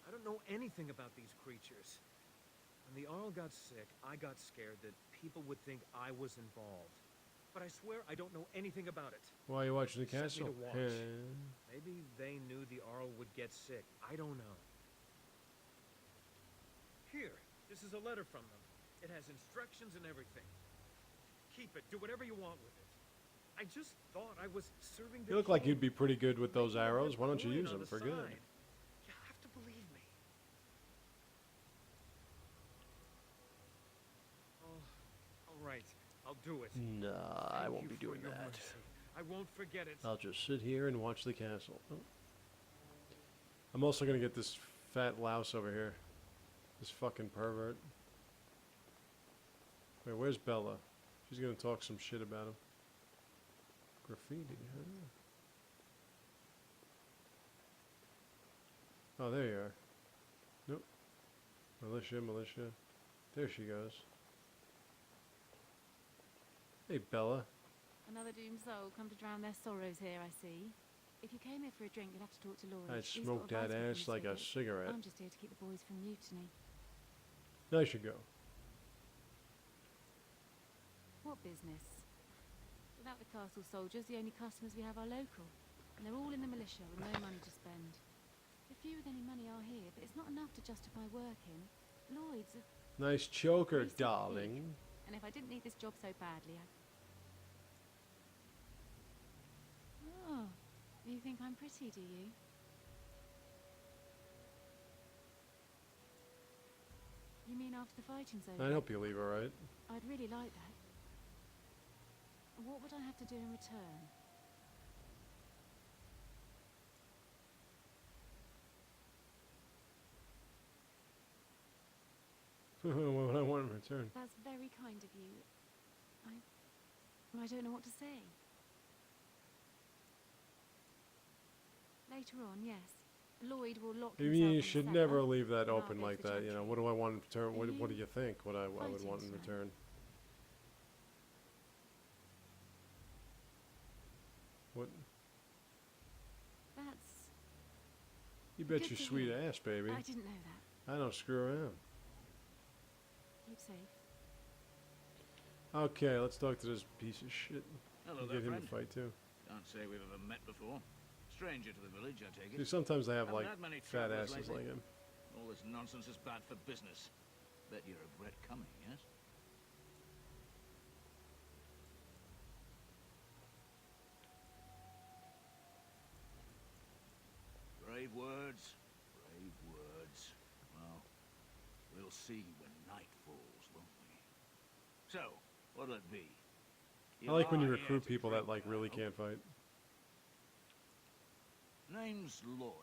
I don't know anything about these creatures. When the Arl got sick, I got scared that people would think I was involved. But I swear I don't know anything about it. Why are you watching the They sent me castle? to watch. Maybe they knew the Arl would get sick. I don't know. Here, this is a letter from them. It has instructions and everything. Keep it. Do whatever you want with it. I just thought I was serving the You look like king. you'd be pretty good with those Maybe a arrows. red Why don't you coin use on them the for good? side. You have to believe me. Oh, all right. I'll do it. Nah, I Thank won't you be for doing your that. mercy. I won't forget it. I'll just sit here and watch the castle. Oh. I'm also gonna get this fat louse over here. This fucking pervert. Wait, where's Bella? She's gonna talk some shit about him. Graffiti, huh? Oh, there you are. Nope. Militia. There she goes. Hey, Bella. Another doomed soul come to drown their sorrows here, I see. If you came here for a drink, you'd have to talk to Lloyd. I'd He's smoke got a that vice grip on ass his like a fingers. cigarette. I'm just here to keep the boys from mutiny. There you go. What business? Without the castle soldiers, the only customers we have are local. And they're all in the militia with no money to spend. The few with any money are here, but it's not enough to justify working. Lloyd's a Nice choker, greasy darling. pig. And if I didn't need this job so badly, Oh, you think I'm pretty, do you? You mean after the fighting's over? I'd help you leave, alright? I'd really like that. What would I have to do in return? What would I want in return? That's very kind of you. I don't know what to say. Later on, yes. Lloyd will lock You himself mean in you the should cellar, never leave that and I'll open go like to the that, you know. chantry. What do I want in return? Are What do you you think? What I would fighting want in tonight? return? What? That's... You bet good your to sweet hear. ass, baby. I didn't know that. I don't screw around. Keep safe. Okay, let's talk to this piece of shit. Hello And there, get him friend. to fight too. Can't say we've ever met before. Stranger to the village, I take See, it. sometimes they have Haven't like had many fat travellers asses lately. like him. All this nonsense is bad for business. Bet you regret coming, yes? Brave words, brave words. Well, we'll see when night falls, won't we? So, what'll it be? I like when you are recruit here to people that drink, like I really hope. can't fight. Name's Lloyd.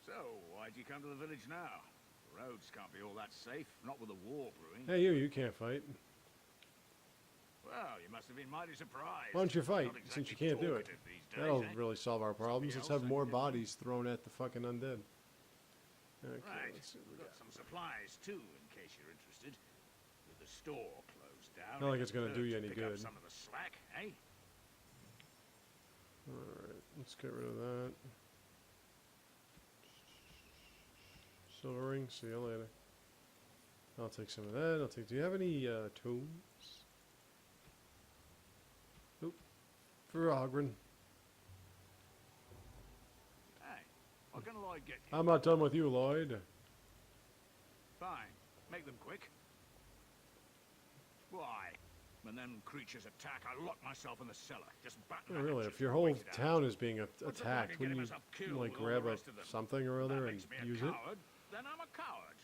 So, why'd you come to the village now? The roads can't be all that safe, not with a war brewing. Hey, you can't fight. Well, you must have been mighty surprised. Why don't you fight, Not since you exactly can't do it? talkative these days, That'll eh? really solve our problems. Let's have else I more can get bodies thrown at the fucking undead. Okay, Right, let's see what we we've got got. some supplies too, in case you're interested. With the store closed down, Not like it it's gonna would do you hurt to any pick up good. some of the slack, eh? Alright, let's get rid of that. Silver ring, see you later. I'll take some of that. Do you have any tombs? Oop. For Ogren. Hey, what can Lloyd get you? I'm not done with you, Lloyd. Fine, make them quick. Why? When them creatures attack, I lock myself in the cellar. Just batten Oh, the really? hatches If your and whole wait it out. town is being What's the point attacked, in wouldn't getting you myself killed like with all grab the a rest of them? something or That other and makes me a use it? coward, then I'm a coward.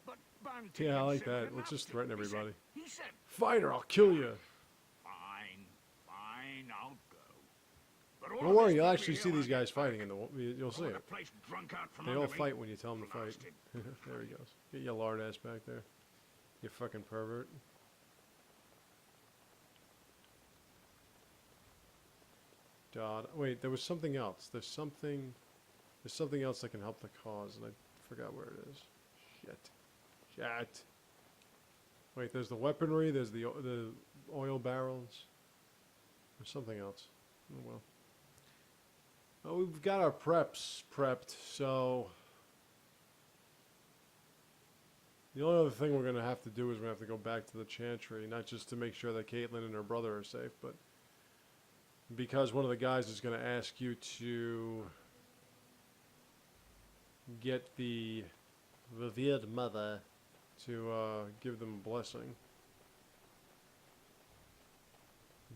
But Banty Yeah, I like simple that. Let's enough just to- threaten he said- everybody. He said, Fight or I'll kill you. fine, I'll go. But all Don't of worry, this you'll people actually here see these won't get guys back. fighting in the. You'll I see want the it. place drunk out from They all under me. fight when you tell them to fight. Blasted. There he goes. Get your lard ass back there. You fucking pervert. God, wait, there was something else. There's something else that can help the cause, and I forgot where it is. Shit. Wait, there's the weaponry. There's the oil barrels. There's something else. Oh well. Oh, we've got our preps prepped, so The only other thing we're going to have to do is we have to go back to the Chantry, not just to make sure that Caitlin and her brother are safe, but because one of the guys is going to ask you to get the revered mother to give them a blessing.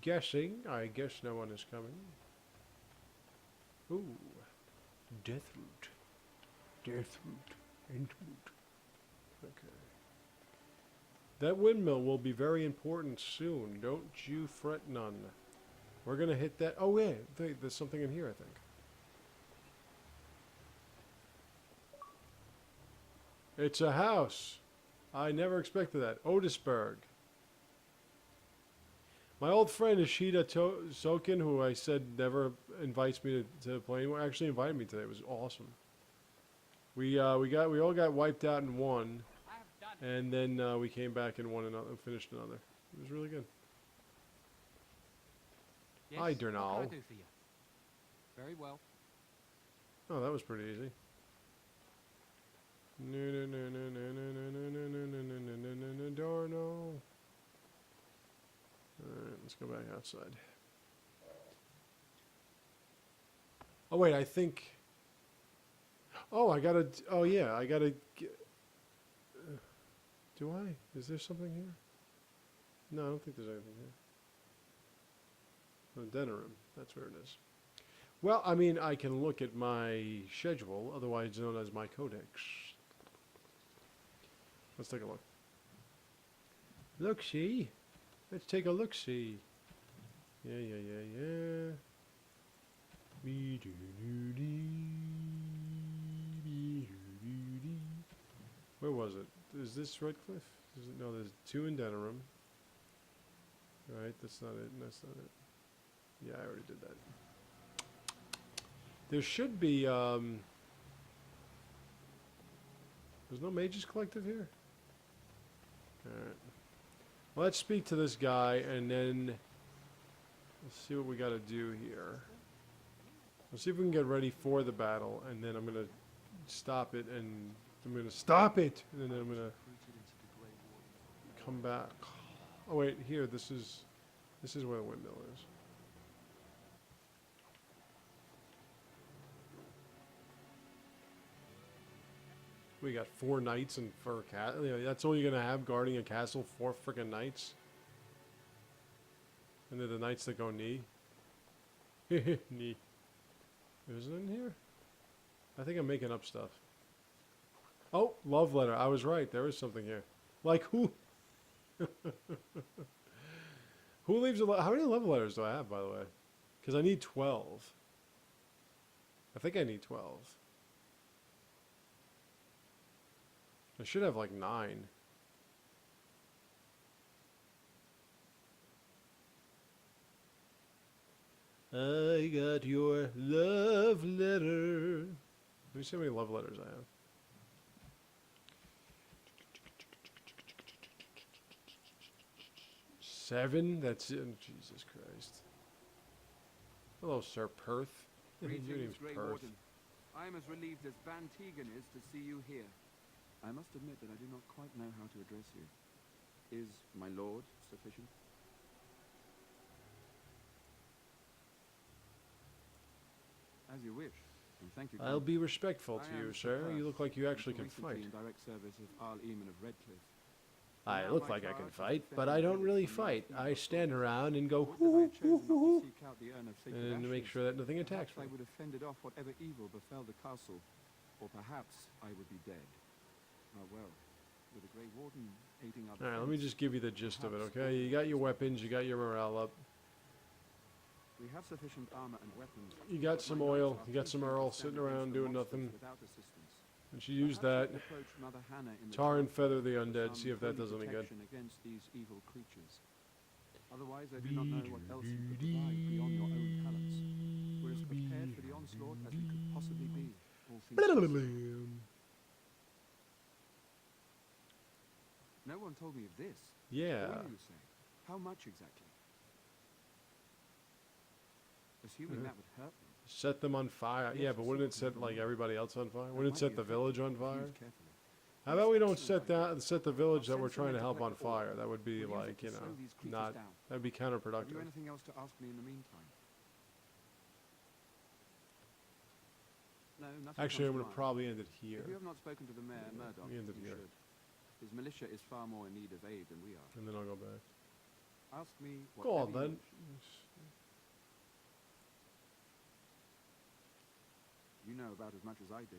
Guessing, I guess no one is coming. Ooh, death root. Death root. Ant root. Okay. That windmill will be very important soon. Don't you fret none. We're gonna hit that. Oh yeah, there's something in here, I think. It's a house. I never expected that. Otisburg. My old friend Ishida Sokin, who I said never invites me to play anymore, actually invited me today. It was awesome. We all got wiped out in one, and then we came back and won another, finished another. It was really good. Yes, Hi, what can I Dernal. do for you? Very well. Oh, that was pretty easy. Darno. Alright, let's go back outside. Oh wait, I think. Oh, I gotta. Oh yeah, I gotta. Do I? Is there something here? No, I don't think there's anything here. The dinner room. That's where it is. Well, I mean, I can look at my schedule, otherwise known as my codex. Let's take a look. Look-see. Let's take a look-see. Yeah. Where was it? Is this Redcliffe? Is it? No, there's 2 in Denerim. Right, that's not it, and that's not it. Yeah, I already did that. There should be, there's no Mages Collective here? Alright. Well, let's speak to this guy, and then let's see what we gotta do here. Let's see if we can get ready for the battle, and then I'm gonna stop it, and I'm gonna stop it, and then I'm gonna come back. Oh wait, here, this is where the windmill is. We got 4 knights and 4 cat. You know, that's all you're gonna have guarding a castle, 4 freaking knights. And they're the knights that go knee. Knee. Is it in here? I think I'm making up stuff. Oh, love letter. I was right. There is something here. Like who? Who leaves a how many love letters do I have, by the way? Because I need 12. I think I need 12. I should have like 9. I got your love letter. Let me see how many love letters I have. Seven? That's it. Jesus Christ. Hello, Sir Perth. Your Greetings, name's Grey Perth. Warden. I am as relieved as Van Tegan is to see you here. I must admit that I do not quite know how to address you. Is my lord sufficient? As you wish, and thank you. I'll be respectful to I you, am sir. Perth, You look like you actually can recently fight. in direct service of Arl Eamon of Redcliffe. I Now look my like I can charge is fight, to but defend I the don't really village from fight. the I evil stand forces. around and go Would that I had chosen not to seek out the urn of sacred and make ashes, sure that nothing attacks perhaps me. I would have fended off whatever evil befell the castle, or perhaps I would be dead. Ah well, with the Grey Warden aiding our Alright, let me defense, just give you the gist of it, perhaps okay? You got your weapons, you got your morale up. we have sufficient armor and weapons. You got but some my knights oil, are you got too some few to Earl stand sitting against around the doing monsters nothing. without assistance. And she used Perhaps that. we could approach Mother Hannah in the Tar and tower feather the for undead, some see if that holy does any good. protection against these evil creatures. Otherwise, I do not know what else you could provide beyond your own talents. We're as prepared for the onslaught as we could possibly be, all things considered. No one told me of this. Yeah. What do you say? How much exactly? Assuming that would hurt them. Set them on fire. Yes, Yeah, but wouldn't it sure, set like everybody else on fire? That Wouldn't it might set be the village on effective if fire? used carefully. How about we don't set the village that we're trying to help on fire? That would be like, you know, not. That'd be Have counterproductive. you anything else to ask me in the meantime? No, nothing. Actually, I'm comes gonna to mind. probably end it here. If you have not spoken to the mayor, Murdoch, We ended you here. should. His militia is far more in need of aid than we are. And then I'll go back. Ask me Go on, whatever you then. wish. You know about as much as I do.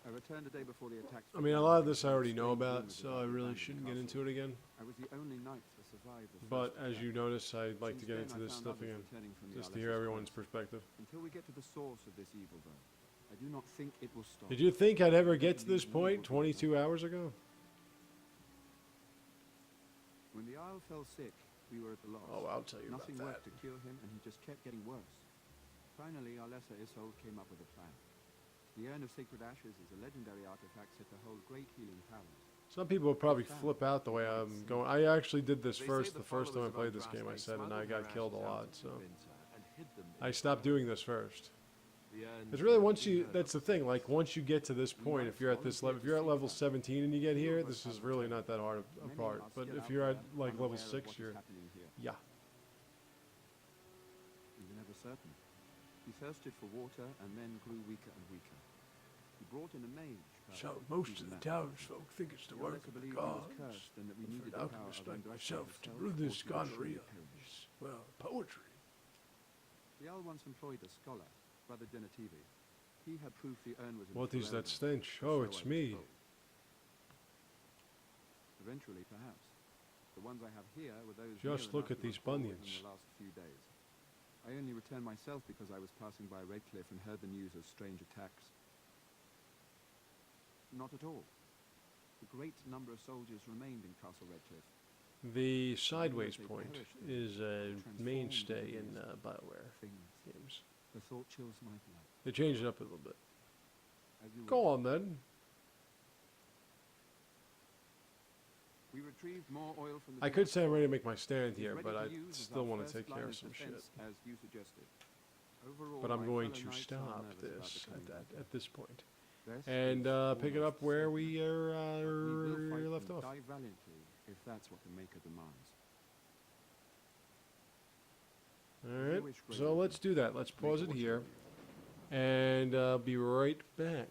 I returned a day before the attacks. I mean, a lot of this I already know about, so I really shouldn't get into it again. I was the only knight to survive the But first as attack. you notice, I'd like to Since get then, into I this found stuff others again, returning from the just to hear Arlesis everyone's coast. perspective. Until we get to the source of this evil, though, I do not think it will stop. Did you think I'd ever get to this point 22 hours ago? When the Isle fell sick, we were at a loss. Oh, I'll tell you about Nothing that. worked to cure him, and he just kept getting worse. Finally, our lesser Isolde came up with a plan. The Urn of Sacred Ashes is a legendary artifact said to hold great healing powers. Some people would probably flip out the way I'm going. I actually did this first. The first time I played this game, I said, and I got killed a lot. So I stopped doing this first. It's really once you. That's the thing. Like once you get to this point, if you're at this level, if you're at level 17 and you get here, this is really not that hard a part. But if you're at like level 6, you're yeah. We were never certain. He thirsted for water and then grew weaker and weaker. He brought in a mage. So most of the townsfolk think it's the work of the gods. And that we But needed for the an power alchemist of like undirected myself to spells brew or this to ensure gonorrhea we perish. is, well, poetry. The Owl once employed a scholar, Brother Genetivi. He had proof the urn was in What full is that element, stench? or Oh, so it's I was me. told. Eventually, perhaps. The ones I have here were those Just near look enough at to these recall bunions. within the last few days. I only returned myself because I was passing by Redcliffe and heard the news of strange attacks. Not at all. A great number of soldiers remained in Castle Redcliffe. The sideways point is a mainstay in BioWare games. The thought chills my blood. They changed it up a little bit. As you Go will. on then. We retrieved more oil from the I could desert. say I'm ready to make my stand It is here, ready but to I use as still our want to first take care line of some shit. defense, as you suggested. Overall, But I'm my going fellow to knights are stop nervous about this the coming battle. at this point Best and is pick it up almost where we certain. are But we will fight left and off. die valiantly if that's what the Maker demands. All right, so let's do that. Let's pause it here, and be right back.